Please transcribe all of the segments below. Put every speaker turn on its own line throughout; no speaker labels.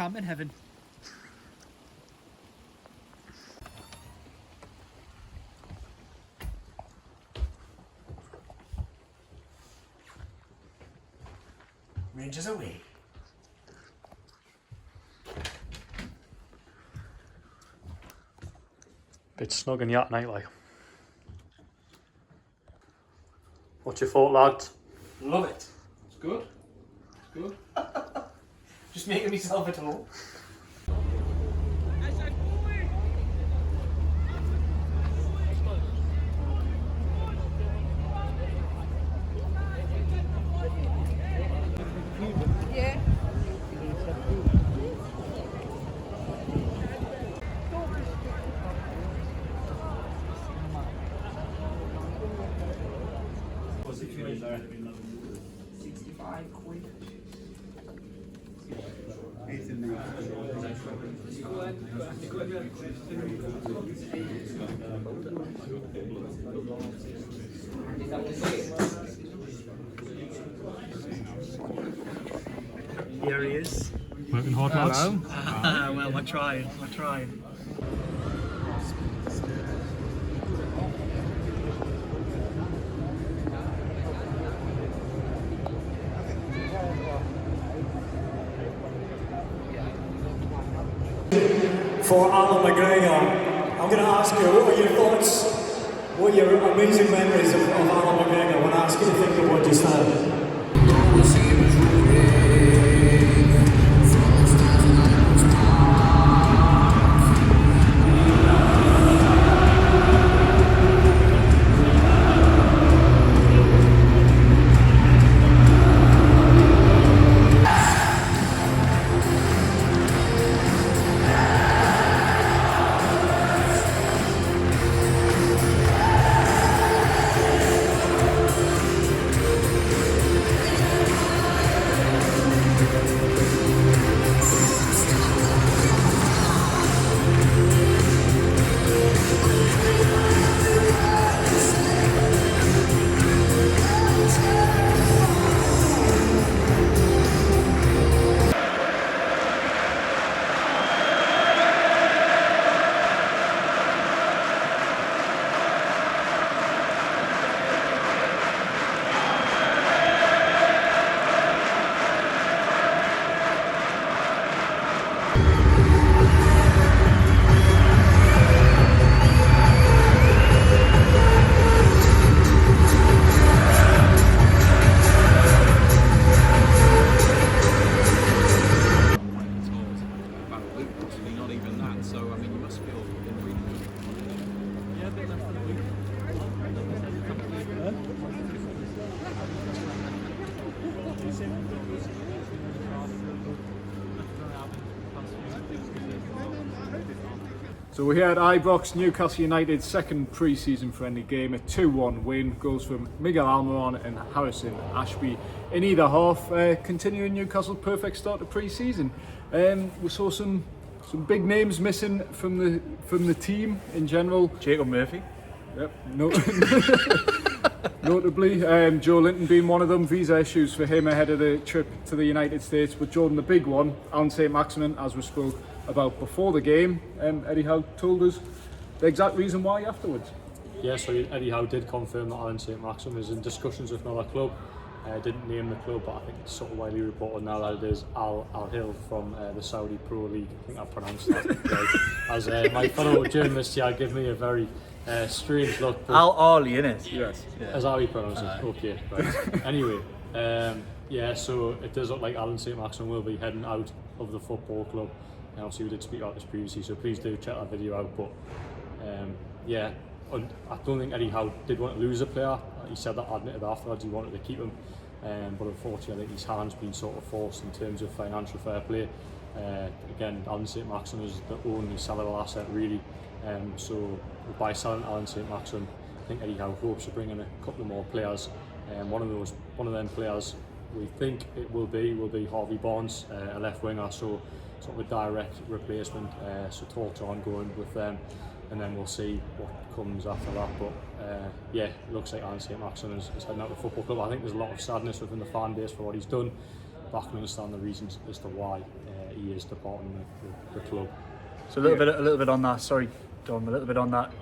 camp in heaven.
Rangers away.
Bit snug in yacht night, like. What's your thought, lads?
Love it. It's good. It's good. Just making myself at home.
Here he is.
Working hard, lads.
Well, we're trying.
For Alan McGregor, I'm going to ask you, what are your thoughts, what are your amazing memories of Alan McGregor when I ask you to think of what just now?
So we're here at Ibrox, Newcastle United, second pre-season friendly game, a 2-1 win. Goals from Miguel Almiron and Harrison Ashby in either half, continuing Newcastle's perfect start to pre-season. We saw some big names missing from the team in general.
Jacob Murphy.
Yep, notably, Joe Linton being one of them. Visa issues for him ahead of the trip to the United States. But Jordan, the big one, Alan St Maximin, as we spoke about before the game. Eddie Howe told us the exact reason why afterwards.
Yeah, so Eddie Howe did confirm that Alan St Maximin is in discussions with another club. Didn't name the club, but I think it's sort of widely reported now that it is Al Hilal from the Saudi Pro League. I think I pronounced that right. As my fellow journalist here give me a very strange look.
Al Arley, innit?
Yes.
Yeah. As how he pronounces it. Okay, right. Anyway, yeah, so it does look like Alan St Maximin will be heading out of the football club. And obviously we did speak about this previously, so please do check that video out. But yeah, I don't think Eddie Howe did want to lose a player. He said that, admitted afterwards, he wanted to keep him. But unfortunately, I think his hand's been sort of forced in terms of financial fair play. Again, Alan St Maximin is the only sellable asset really. So by selling Alan St Maximin, I think Eddie Howe hopes to bring in a couple of more players. One of them players we think it will be Harvey Barnes, a left winger, so sort of a direct replacement. So talks are ongoing with them, and then we'll see what comes after that. But yeah, it looks like Alan St Maximin is heading out of the football club. I think there's a lot of sadness within the fan base for what he's done. but I can understand the reasons as to why he is departing the club.
So a little bit on that. Sorry, Dom. A little bit on that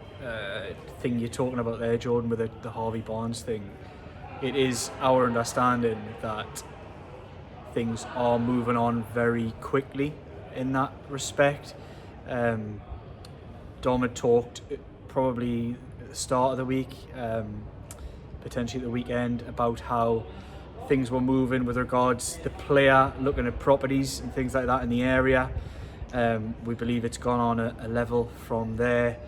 thing you're talking about there, Jordan, with the Harvey Barnes thing. It is our understanding that things are moving on very quickly in that respect. Dom had talked probably at the start of the week, potentially at the weekend, about how things were moving with regards to the player, looking at properties and things like that in the area. We believe it's gone on a level from there,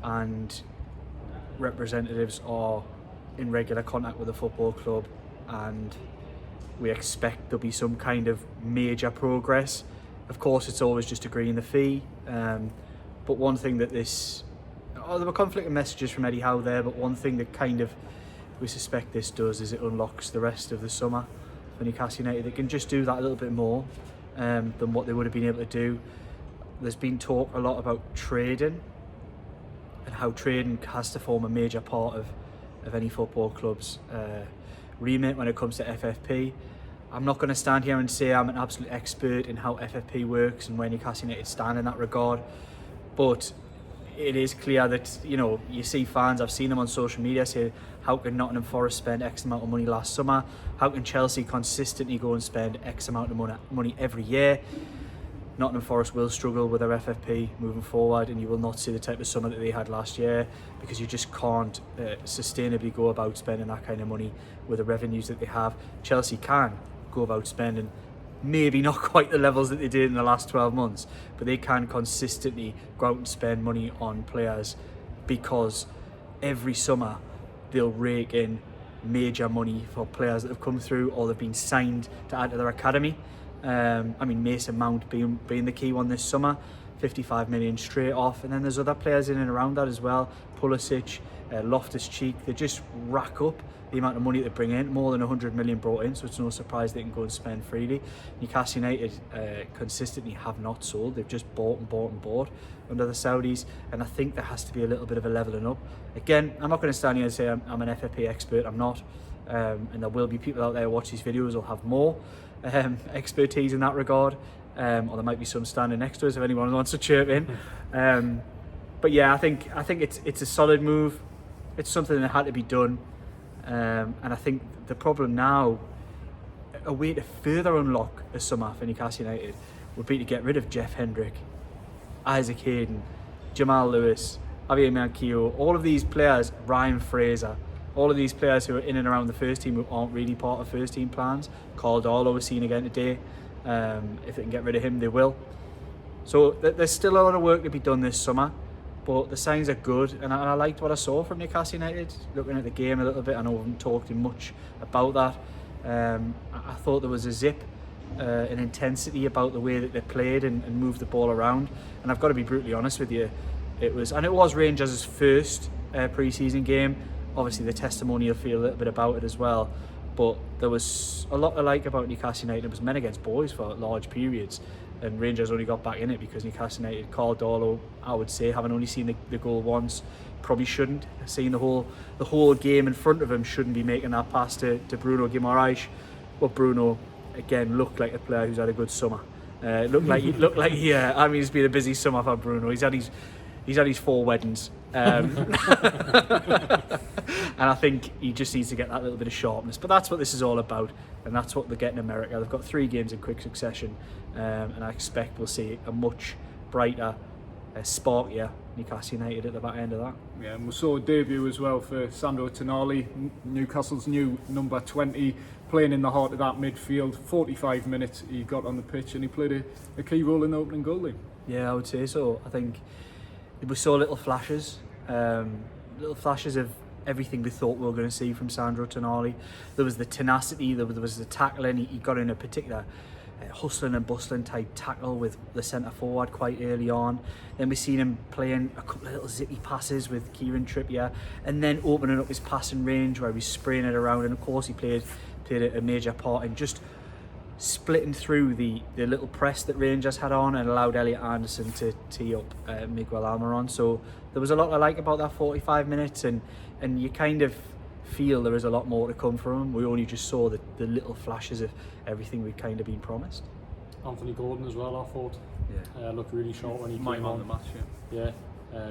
and representatives are in regular contact with the football club, and we expect there'll be some kind of major progress. Of course, it's always just agreeing the fee, but one thing that there were conflicting messages from Eddie Howe there, but one thing that kind of we suspect this does is it unlocks the rest of the summer for Newcastle United. They can just do that a little bit more than what they would have been able to do. There's been talk a lot about trading and how trading has to form a major part of any football club's remit when it comes to FFP. I'm not going to stand here and say I'm an absolute expert in how FFP works and where Newcastle United stand in that regard, but it is clear that, you know, you see fans, I've seen them on social media say, how can Nottingham Forest spend X amount of money last summer? How can Chelsea consistently go and spend X amount of money every year? Nottingham Forest will struggle with their FFP moving forward, and you will not see the type of summer that they had last year, because you just can't sustainably go about spending that kind of money with the revenues that they have. Chelsea can go about spending maybe not quite the levels that they did in the last 12 months, but they can consistently go out and spend money on players, because every summer they'll rake in major money for players that have come through or they've been signed to add to their academy. I mean, Mason Mount being the key one this summer, 55 million straight off, and then there's other players in and around that as well. Pulisic, Loftus-Cheek, they just rack up the amount of money they bring in, more than 100 million brought in, so it's no surprise they can go and spend freely. Newcastle United consistently have not sold, they've just bought and bought and bought under the Saudis, and I think there has to be a little bit of a levelling up. Again, I'm not going to stand here and say I'm an FFP expert, I'm not, and there will be people out there who watch these videos who'll have more expertise in that regard, or there might be some standing next to us if anyone wants to chirp in. But yeah, I think it's a solid move. It's something that had to be done, and I think the problem now, a way to further unlock a summer for Newcastle United, would be to get rid of Jeff Hendrick, Isaac Hayden, Jamal Lewis, Javier Manquillo, all of these players, Ryan Fraser, all of these players who are in and around the first team who aren't really part of first team plans. Caldwell was seen again today. If they can get rid of him, they will. So there's still a lot of work to be done this summer, but the signs are good, and I liked what I saw from Newcastle United. Looking at the game a little bit, I know we haven't talked much about that. I thought there was a zip, an intensity about the way that they played and moved the ball around. And I've got to be brutally honest with you, it was Rangers' first pre-season game. Obviously the testimonial feel a little bit about it as well, but there was a lot to like about Newcastle United. It was men against boys for large periods, and Rangers only got back in it because Newcastle United, Caldwell, I would say, having only seen the goal once, probably shouldn't have seen the whole game in front of him, shouldn't be making that pass to Bruno Guimaraes. But Bruno again looked like a player who's had a good summer. Looked like I mean, it's been a busy summer for Bruno. He's had his 4 weddings. And I think he just needs to get that little bit of sharpness. But that's what this is all about, and that's what they get in America. They've got 3 games in quick succession, and I expect we'll see a much brighter, sparkier Newcastle United at the back end of that.
Yeah, and we saw a debut as well for Sandro Tonali, Newcastle's new number 20, playing in the heart of that midfield. 45 minutes he got on the pitch, and he played a key role in the opening goal there.
Yeah, I would say so. I think we saw little flashes of everything we thought we were going to see from Sandro Tonali. There was the tenacity, there was the tackling. He got in a particular hustling and bustling type tackle with the centre forward quite early on. Then we seen him playing a couple of little zippy passes with Kieran Trippier, and then opening up his passing range where he's spraying it around. And of course he played a major part in just splitting through the little press that Rangers had on, and allowed Elliot Anderson to tee up Miguel Almiron. So there was a lot I like about that 45 minutes, and you kind of feel there is a lot more to come from him. We only just saw the little flashes of everything we'd kind of been promised.
Anthony Gordon as well, I thought.
Yeah.
Looked really sharp when he
My
came
man
on.
of the match,
Yeah.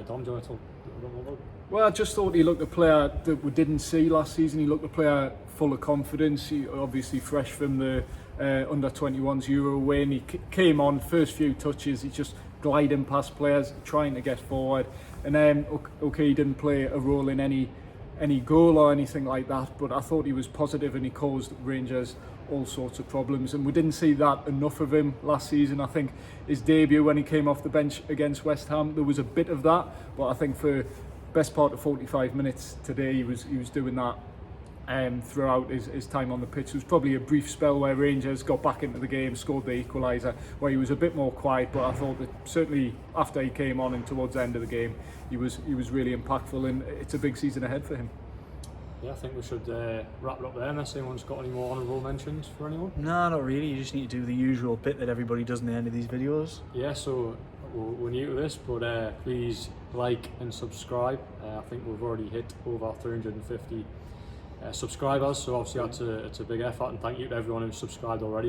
Dom, do you want to talk about?
Well, I just thought he looked a player that we didn't see last season. He looked a player full of confidence. He obviously fresh from the under-21s Euro win. He came on, first few touches, he's just gliding past players, trying to get forward. And then, okay, he didn't play a role in any goal or anything like that, but I thought he was positive and he caused Rangers all sorts of problems. And we didn't see that enough of him last season. I think his debut when he came off the bench against West Ham, there was a bit of that, but I think for best part of 45 minutes today, he was doing that throughout his time on the pitch. There was probably a brief spell where Rangers got back into the game, scored the equaliser, where he was a bit more quiet, but I thought that certainly after he came on and towards the end of the game, he was really impactful, and it's a big season ahead for him.
Yeah, I think we should wrap it up there unless anyone's got any more honourable mentions for anyone.
No, not really. You just need to do the usual bit that everybody does in the end of these videos.
Yeah, so we're new to this, but please like and subscribe. I think we've already hit over 350 subscribers, so obviously it's a big effort, and thank you to everyone who's subscribed already.